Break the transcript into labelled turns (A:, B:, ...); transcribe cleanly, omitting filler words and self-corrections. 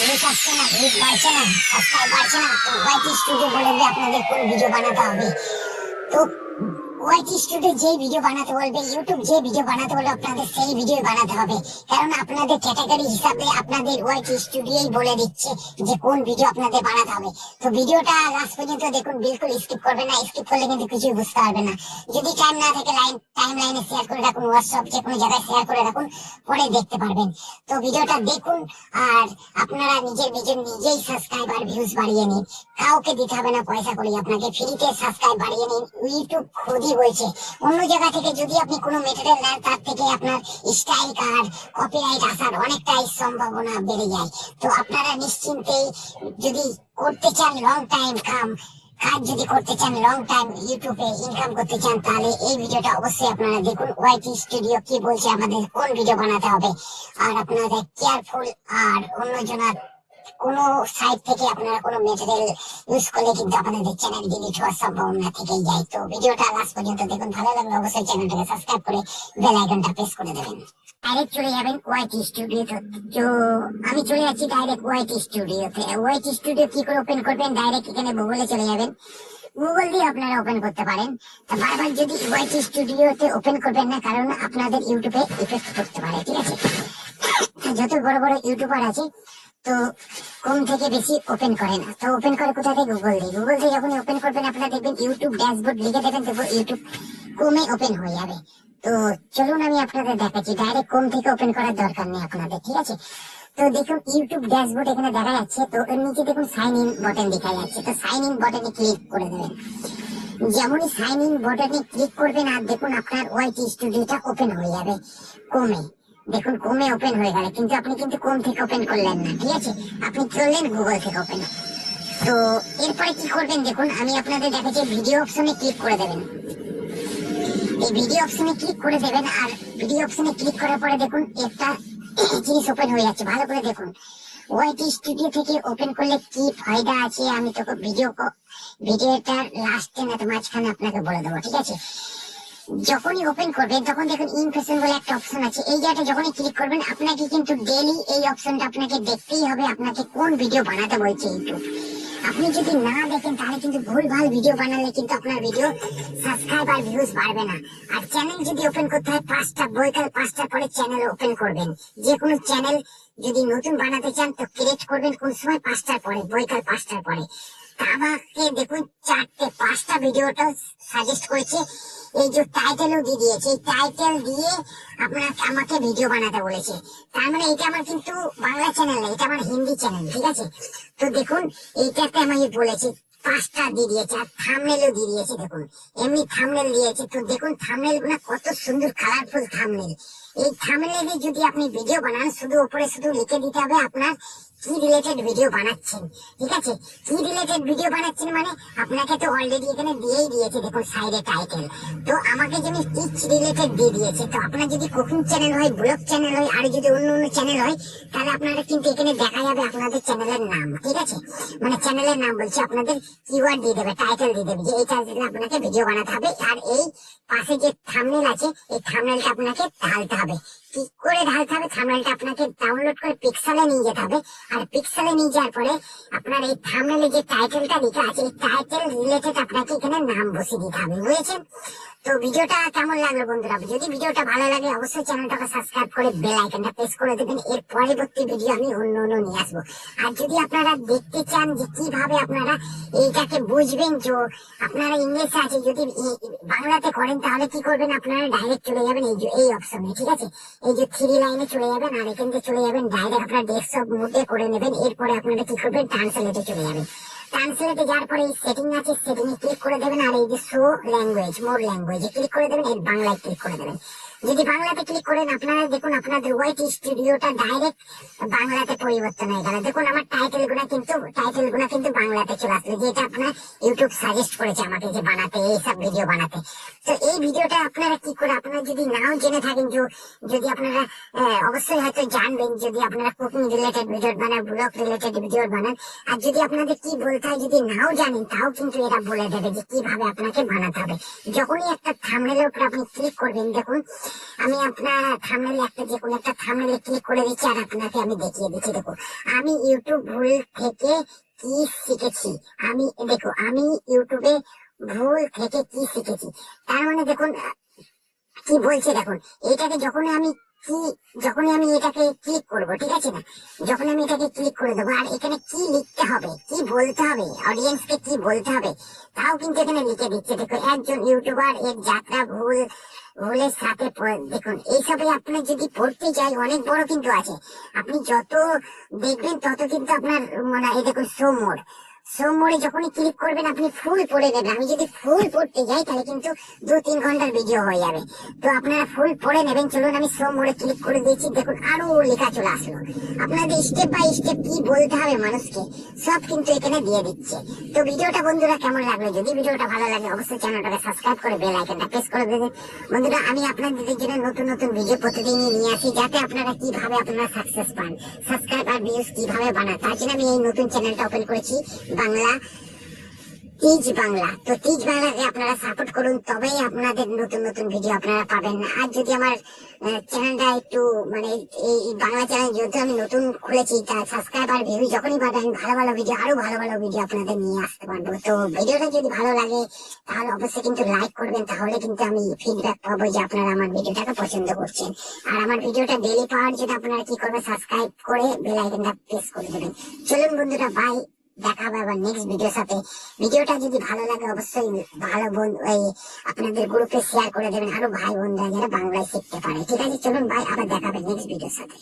A: Views আসছে না, views বাড়ছে না, সাবস্ক্রাইব বাড়ছে না, তো ওয়াইটি স্টুডিও বলে দেবে আপনাদের কোন ভিডিও বানাতে হবে। তো ওয়াইটি স্টুডিও যে ভিডিও বানাতে বলবে, ইউটিউব যে ভিডিও বানাতে বলবে, আপনাদের সেই ভিডিও বানাতে হবে। কারণ আপনাদের ক্যাটাগরি হিসাবে আপনাদের ওয়াইটি স্টুডিওই বলে দিচ্ছে যে কোন ভিডিও আপনাদের বানাতে হবে। তো ভিডিওটা লাস্ট পর্যন্ত দেখুন, বিলকুল স্কিপ করবেন না, স্কিপ করলে কিন্তু কিছুই বুঝতে পারবেন না। যদি টাইম না থাকে টাইম লাইনে শেয়ার করে রাখুন, হোয়াটসঅ্যাপ যে কোনো জায়গায় শেয়ার করে রাখুন, পরে দেখতে পারবেন। তো ভিডিওটা দেখুন আর আপনারা নিজের ভিডিও নিজেই সাবস্ক্রাইব আর ভিউজ বাড়িয়ে নিন। কাউকে দিতে হবে না পয়সা করে, আপনাকে ফ্রিতে সাবস্ক্রাইব বাড়িয়ে নিন। ইউটিউব খুবই বলছে অন্য জায়গা থেকে যদি আপনি কোনো মেটেরিয়াল নেন, তার থেকে আপনার স্ট্রাইক আর কপিরাইট আসার অনেকটাই সম্ভাবনা বেড়ে যায়। তো আপনারা নিশ্চিন্তে যদি করতে চান লং টাইম কাজ যদি করতে চান, লং টাইম ইউটিউবে ইনকাম করতে চান, তাহলে এই ভিডিওটা অবশ্যই আপনারা দেখুন। ওয়াইটি স্টুডিও কি বলছে, আমাদের কোন ভিডিও বানাতে হবে। আর আপনাদের কেয়ারফুল, আর অন্যজনের কোনো সাইট থেকে আপনারা কোনো মেটেরিয়াল ইউজ করলে কিন্তু আপনাদের চ্যানেল ডিলিট হওয়ার সম্ভাবনা থেকেই যায়। তো ভিডিওটা লাস্ট পর্যন্ত দেখুন, ভালো লাগলে অবশ্যই চ্যানেলটাকে সাবস্ক্রাইব করে বেল আইকনটা প্রেস করে দেবেন। ডাইরেক্ট চলে যাবেন ওয়াইটি স্টুডিওতে। তো আমি চলে যাচ্ছি ডাইরেক্ট ওয়াইটি স্টুডিওতে। ওয়াইটি স্টুডিও কি করে ওপেন করবেন, ডাইরেক্ট এখানে গুগলে চলে যাবেন। গুগল দিয়ে আপনারা ওপেন করতে পারেন। তো বারবার যদি ওয়াইটি স্টুডিওতে ওপেন করবেন না, কারণ আপনাদের ইউটিউবে ইফেক্ট করতে পারে, ঠিক আছে। যত বড় বড় ইউটিউবার আছে তো কম থেকে বেশি ওপেন করে না। তো ওপেন করে কোথা থেকে, গুগল দিয়ে। গুগল দিয়ে যখন ওপেন করবেন আপনারা দেখবেন ইউটিউব ড্যাশবোর্ড লিখে দেবেন, দেখবো ইউটিউব ক্রোমে ওপেন হয়ে যাবে। তো চলুন আমি আপনাদের দেখাচ্ছি, ডাইরেক্ট ক্রোম থেকে ওপেন করার দরকার নেই আপনাদের, ঠিক আছে। তো দেখুন ইউটিউব ড্যাশবোর্ড এখানে দেখা যাচ্ছে। তো এর নিচে দেখুন সাইন ইন বাটন দেখা যাচ্ছে। তো সাইন ইন বাটনে ক্লিক করে দেবেন। যেমনই সাইন ইন বাটনে ক্লিক করবেন আর দেখুন আপনার ওয়াইটি স্টুডিওটা ওপেন হয়ে যাবে ক্রোমে। দেখুন ক্রোমে ওপেন হয়ে গেল, কিন্তু আপনি কিন্তু ক্রোম থেকে ওপেন করলেন না, ঠিক আছে, আপনি করলেন গুগল থেকে ওপেন। তো এরপরে কি করবেন দেখুন, আমি আপনাদের দেখাচ্ছি, ভিডিও অপশনে ক্লিক করে দেবেন। এই ভিডিও অপশনে ক্লিক করে দেবেন, আর ভিডিও অপশনে ক্লিক করার পরে দেখুন একটা জিনিস ওপেন হয়ে যাচ্ছে, ভালো করে দেখুন। ওয়াইটি স্টুডিও থেকে ওপেন করলে কি ফায়দা আছে আমি তোকে ভিডিওটার লাস্টে না তো মাঝখানে আপনাকে বলে দেবো, ঠিক আছে। যখনই ওপেন করবেন তখন দেখুন ইমপ্রেশন বলে একটা অপশন আছে, এই জায়গাটা যখনই ক্লিক করবেন আপনাকে কিন্তু ডেইলি এই অপশনটা আপনাকে দেখতেই হবে, আপনাকে কোন ভিডিও বানাতে বলছে ইউটিউব। আপনি যদি না দেখেন তাহলে কিন্তু ভুলভাল ভিডিও বানালে কিন্তু আপনার ভিডিও সাবস্ক্রাইব আর ভিউজ বাড়বে না। আর চ্যানেল যদি ওপেন করতে হয় বৈকাল 5টার পরে চ্যানেল ওপেন করবেন। যে কোনো চ্যানেল যদি নতুন বানাতে চান তো ক্রিয়েট করবেন কোন সময়, 5টার পরে, বৈকাল 5টার পরে। আমাকে দেখুন 5টা ভিডিওটা সাজেস্ট করেছে, এই যে টাইটেলও দিয়ে দিয়েছে, এই টাইটেল দিয়ে আমাকে ভিডিও বানাতে বলেছে। তার মানে এটা আমার কিন্তু বাংলা চ্যানেল না, এটা আমার হিন্দি চ্যানেল, ঠিক আছে। তো দেখুন এইটাতে আমাকে বলেছে 5টা দিয়ে দিয়েছে, আর থাম্বনেলও দিয়ে দিয়েছে। দেখুন এমনি থাম্বনেল দিয়েছে। তো দেখুন থাম্বনেল গুলো কত সুন্দর কালারফুল থাম্বনেল। এই থাম্বনেলে যদি আপনি ভিডিও বানান, শুধু উপরে শুধু লিখে দিতে হবে আপনার কি রিলেটেড ভিডিও বানাচ্ছেন, ঠিক আছে। কি রিলেটেড ভিডিও বানাচ্ছেন মানে আপনাকে তো অলরেডি এখানে দিয়েই দিয়েছে, দেখুন সাইডে টাইটেল। তো আমাকে যেমন টিচ রিলেটেড দিয়ে দিয়েছে। তো আপনার যদি কুকিং চ্যানেল হয়, ব্লগ চ্যানেল হয়, আর যদি অন্য অন্য চ্যানেল হয়, তাহলে আপনারা কিন্তু এখানে দেখা যাবে আপনাদের চ্যানেলের নাম, ঠিক আছে। মানে চ্যানেলের নাম বলছে, আপনাদের কিওয়ার্ড দিয়ে দেবে, টাইটেল দিয়ে দেবে যে এই টাইটেলে আপনাকে ভিডিও বানাতে হবে। আর এই পাশে যে থাম্বনেল আছে, এই থাম্বনেলটা আপনাকে ঢালতে হবে। কি করে ঢালতে হবে, থাম্বনেলটা আপনাকে ডাউনলোড করে পিক্সেলে নিয়ে যেতে হবে। আর পিক্সেলে নিয়ে যাওয়ার পরে আপনার এই থাম্বনেলে যে টাইটেলটা লেখা আছে, এই টাইটেল রিলেটেড আপনাকে এখানে নাম বসিয়ে দিতে হবে, বুঝেছেন। তো ভিডিওটা কেমন লাগলো বন্ধুরা, যদি ভিডিওটা ভালো লাগে অবশ্যই চ্যানেলটাকে সাবস্ক্রাইব করে বেল আইকনটা প্রেস করে দেবেন। এর পরবর্তী ভিডিও আমি অন্য নিয়ে আসবো। আর যদি আপনারা দেখতে চান যে কিভাবে আপনারা এইটাকে বুঝবেন, যে আপনারা ইংলিশে আছে যদি বাংলাতে করেন তাহলে কি করবেন, আপনারা ডাইরেক্ট চলে যাবেন এই অপশনে, ঠিক আছে। এই যে 3 লাইনে চলে যাবেন, আর এখান থেকে চলে যাবেন ডাইরেক্ট আপনার ডেস্কটপ মোডে করে নেবেন। এরপরে আপনারা কি করবেন, ট্রান্সলেটে চলে যাবেন। ট্রান্সলেটে যাওয়ার পরে এই সেটিং আছে, সেটিং এ ক্লিক করে দেবেন। আর এই যে শো ল্যাঙ্গুয়েজ, মোর ল্যাঙ্গুয়েজে ক্লিক করে দেবেন, এর বাংলায় ক্লিক করে দেবেন। যদি বাংলাতে ক্লিক করেন আপনারা দেখুন আপনাদের ওয়াইটি স্টুডিওটা ডাইরেক্ট বাংলাতে পরিবর্তন হয়ে গেল। দেখুন আমার টাইটেল গুলা কিন্তু বাংলাতে চলে আসলো, যেটা আপনার ইউটিউব সাজেস্ট করেছে আমাকে যে বানাতে, এইসব ভিডিও বানাতে। তো এই ভিডিওটা আপনারা কি করে, আপনারা যদি নাও জেনে থাকেন, যদি আপনারা অবশ্যই হয়তো জানবেন, যদি আপনারা কুকিং রিলেটেড ভিডিও বানান, ব্লগ রিলেটেড ভিডিও বানান, আর যদি আপনাদের কি বলতে হয় যদি নাও জানেন, তাও কিন্তু এরা বলে দেবে যে কিভাবে আপনাকে বানাতে হবে। যখনই একটা থাম্বনেলের উপর আপনি ক্লিক করবেন, দেখুন আমি আপনার থাম্বনেলে একটা যে কোনো একটা থাম্বনেলে ক্লিক করে দিচ্ছি আর আপনাকে আমি দেখিয়ে দিচ্ছি। দেখো আমি ইউটিউব ভুল থেকে কি শিখেছি, আমি দেখো আমি ইউটিউবে ভুল থেকে কি শিখেছি। তার মানে দেখুন কি বলছে, দেখুন এটাকে যখনই আমি এটাকে ক্লিক করবো, ঠিক আছে না, যখন আমি এটাকে ক্লিক করে দেবো আর এখানে কি লিখতে হবে, কি বলতে হবে, অডিয়েন্সকে কি বলতে হবে তাও কিন্তু এখানে লিখে দিচ্ছে। দেখো একজন ইউটিউবার এর যাত্রা ভুলের সাথে দেখুন এইসবে আপনার যদি পড়তে যাই অনেক বড় কিন্তু আছে। আপনি যত দেখবেন তত কিন্তু আপনার মানে এই দেখুন সোমবারে যখনই ক্লিক করবেন আপনি ফুল পড়ে নেবেন। আমি যদি ফুল পড়তে যাই তাহলে কিন্তু 2-3 ঘন্টার ভিডিও হয়ে যাবে। তো আপনারা ফুল পড়ে নেবেন। চলুন আমি সোমবারে ক্লিক করে দিয়েছি, দেখুন আরো লেখা চলে আসলো। আপনাদের স্টেপ বাই স্টেপ কি বলতে হবে মানুষকে সব কিন্তু এখানে দিয়ে দিচ্ছে। তো ভিডিওটা বন্ধুরা কেমন লাগলো, যদি ভিডিওটা ভালো লাগে অবশ্যই চ্যানেলটাকে সাবস্ক্রাইব করে বেল আইকনটা প্রেস করে দেবেন। বন্ধুরা আমি আপনাদের জন্য নতুন নতুন ভিডিও প্রতিদিনই নিয়ে আসি, যাতে আপনারা কিভাবে আপনারা সাকসেস পান, সাবস্ক্রাইব আর ভিউজ কিভাবে বানান, তার জন্য আমি এই নতুন চ্যানেলটা ওপেন করেছি, বাংলা তিজ বাংলা। তো তিজ বাংলাকে আপনারা সাপোর্ট করুন, তবেই আপনাদের নতুন নতুন ভিডিও আপনারা পাবেন। আর যদি আমার চ্যানেলটা একটু মানে এই বাংলা চ্যানেল যেহেতু আমি নতুন খুলেছি, তার সাবস্ক্রাইব আর ভিউ যখনই পাবেন ভালো ভালো ভিডিও, আরো ভালো ভালো ভিডিও আপনাদের নিয়ে আসতে পারবো। তো ভিডিওটা যদি ভালো লাগে তাহলে অবশ্যই কিন্তু লাইক করবেন, তাহলে কিন্তু আমি ফিডব্যাক পাবো যে আপনারা আমার ভিডিওটাকে পছন্দ করছেন। আর আমার ভিডিওটা ডেইলি পাওয়ার জন্য আপনারা কি করবেন, সাবস্ক্রাইব করে বেল আইকনটা প্রেস করে দেবেন। চলুন বন্ধুরা বাই, দেখা হবে আবার নেক্সট ভিডিওর সাথে। ভিডিওটা যদি ভালো লাগে অবশ্যই ভালো বন্ধু আপনাদের গ্রুপে শেয়ার করে দেবেন, আরো ভাই বোনরা যারা বাংলায় শিখতে পারে। ঠিক আছে, চলুন ভাই, আবার দেখা হবে নেক্সট ভিডিওর সাথে।